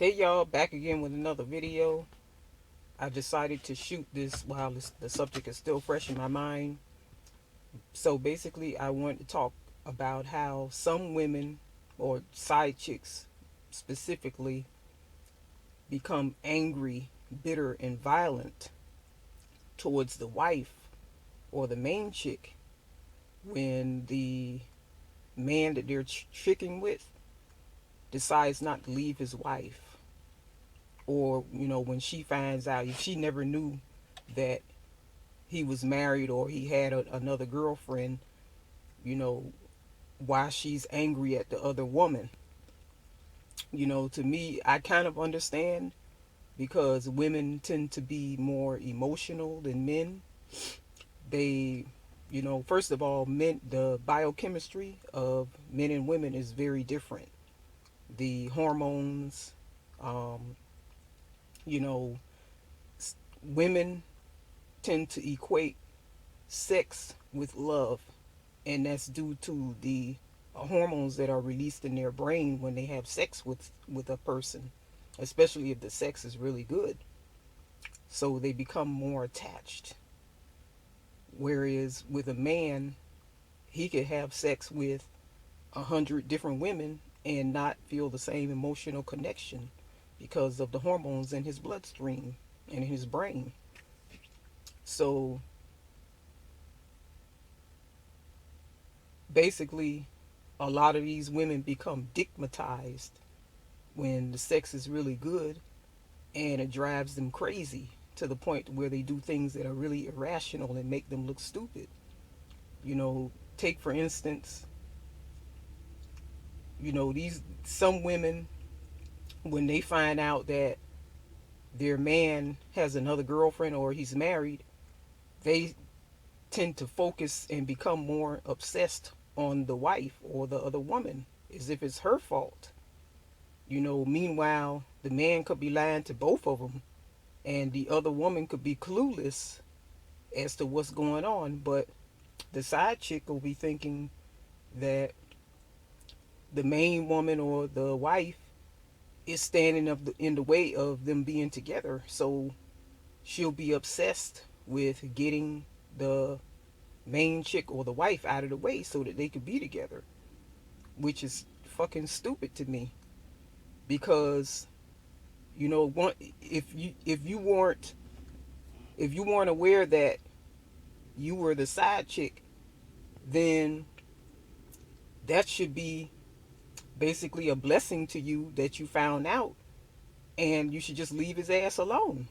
Hey y'all, back again with another video. I decided to shoot this while the subject is still fresh in my mind. So basically, I want to talk about how some women, or side chicks specifically, become angry, bitter, and violent towards the wife or the main chick when the man that they're chicking with decides not to leave his wife. Or, when she finds out, if she never knew that he was married or he had another girlfriend, you know, why she's angry at the other woman. To me, I kind of understand because women tend to be more emotional than men. They, first of all, the biochemistry of men and women is very different. The hormones, um, you know, women tend to equate sex with love, and that's due to the hormones that are released in their brain when they have sex with a person, especially if the sex is really good. So they become more attached. Whereas with a man, he could have sex with 100 different women and not feel the same emotional connection because of the hormones in his bloodstream and in his brain. So basically, a lot of these women become stigmatized when the sex is really good, and it drives them crazy to the point where they do things that are really irrational and make them look stupid. Take for instance, these some women, when they find out that their man has another girlfriend or he's married, they tend to focus and become more obsessed on the wife or the other woman as if it's her fault. Meanwhile, the man could be lying to both of them, and the other woman could be clueless as to what's going on. But the side chick will be thinking that the main woman or the wife is standing up in the way of them being together. So she'll be obsessed with getting the main chick or the wife out of the way so that they could be together, which is fucking stupid to me. Because if you weren't aware that you were the side chick, then that should be basically a blessing to you that you found out, and you should just leave his ass alone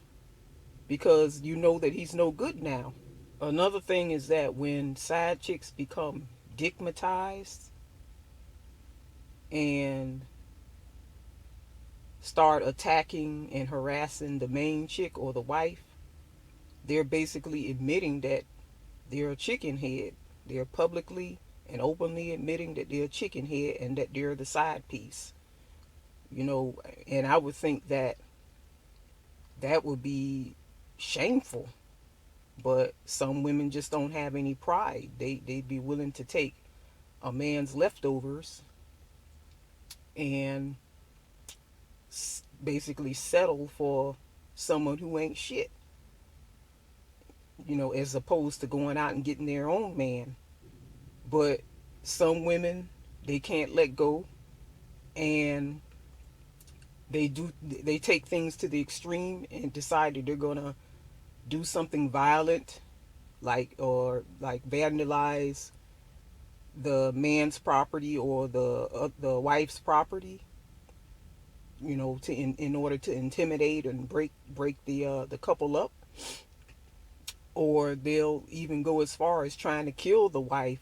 because you know that he's no good now. Another thing is that when side chicks become stigmatized and start attacking and harassing the main chick or the wife, they're basically admitting that they're a chicken head. They're publicly and openly admitting that they're a chicken head and that they're the side piece. And I would think that that would be shameful. But some women just don't have any pride. They'd be willing to take a man's leftovers and basically settle for someone who ain't shit, as opposed to going out and getting their own man. But some women, they can't let go, and they take things to the extreme and decide that they're gonna do something violent, like vandalize the man's property or the wife's property, in order to intimidate and break the couple up. Or they'll even go as far as trying to kill the wife,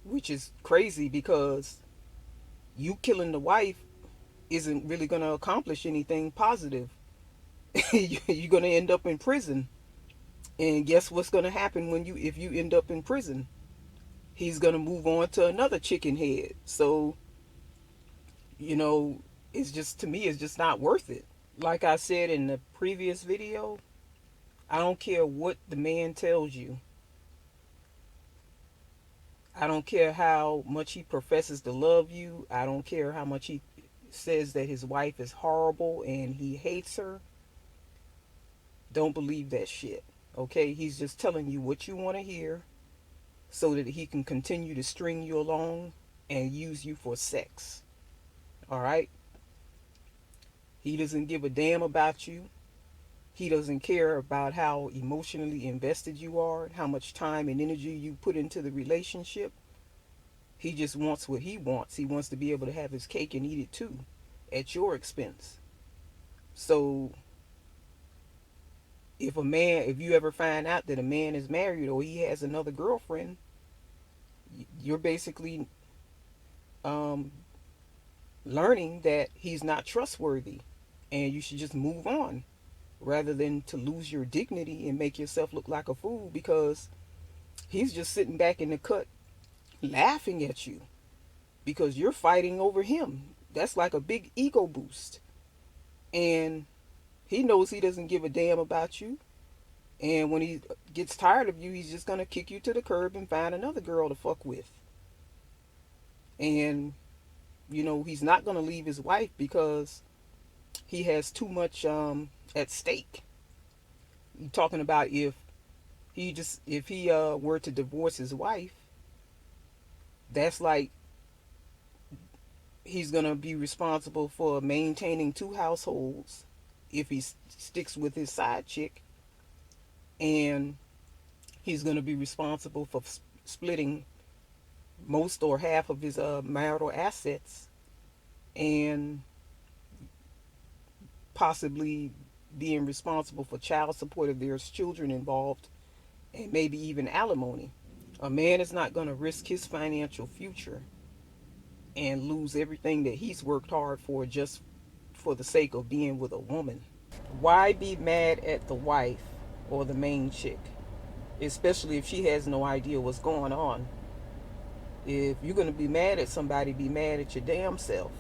which is crazy because you killing the wife isn't really going to accomplish anything positive. You're going to end up in prison. And guess what's going to happen if you end up in prison? He's going to move on to another chicken head. So, you know, to me, it's just not worth it. Like I said in the previous video, I don't care what the man tells you. I don't care how much he professes to love you. I don't care how much he says that his wife is horrible and he hates her, don't believe that shit. Okay? He's just telling you what you want to hear so that he can continue to string you along and use you for sex. All right? He doesn't give a damn about you. He doesn't care about how emotionally invested you are, how much time and energy you put into the relationship. He just wants what he wants. He wants to be able to have his cake and eat it too, at your expense. So if you ever find out that a man is married or he has another girlfriend, you're basically um, learning that he's not trustworthy, and you should just move on rather than to lose your dignity and make yourself look like a fool because he's just sitting back in the cut laughing at you because you're fighting over him. That's like a big ego boost. And he knows he doesn't give a damn about you. And when he gets tired of you, he's just going to kick you to the curb and find another girl to fuck with. And, he's not going to leave his wife because he has too much at stake. You're talking about if he were to divorce his wife, that's like he's going to be responsible for maintaining two households if he sticks with his side chick, and he's going to be responsible for splitting most or half of his marital assets, and possibly being responsible for child support if there's children involved, and maybe even alimony. A man is not going to risk his financial future and lose everything that he's worked hard for just for the sake of being with a woman. Why be mad at the wife or the main chick, especially if she has no idea what's going on? If you're going to be mad at somebody, be mad at your damn self,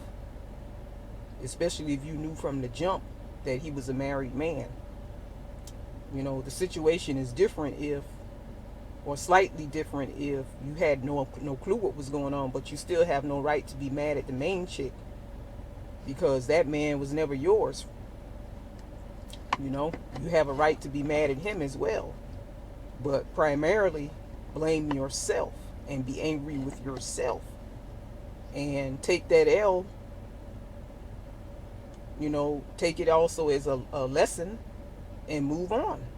especially if you knew from the jump that he was a married man. The situation is different if, or slightly different if you had no clue what was going on, but you still have no right to be mad at the main chick because that man was never yours. You have a right to be mad at him as well, but primarily blame yourself and be angry with yourself and take that L. Take it also as a lesson and move on.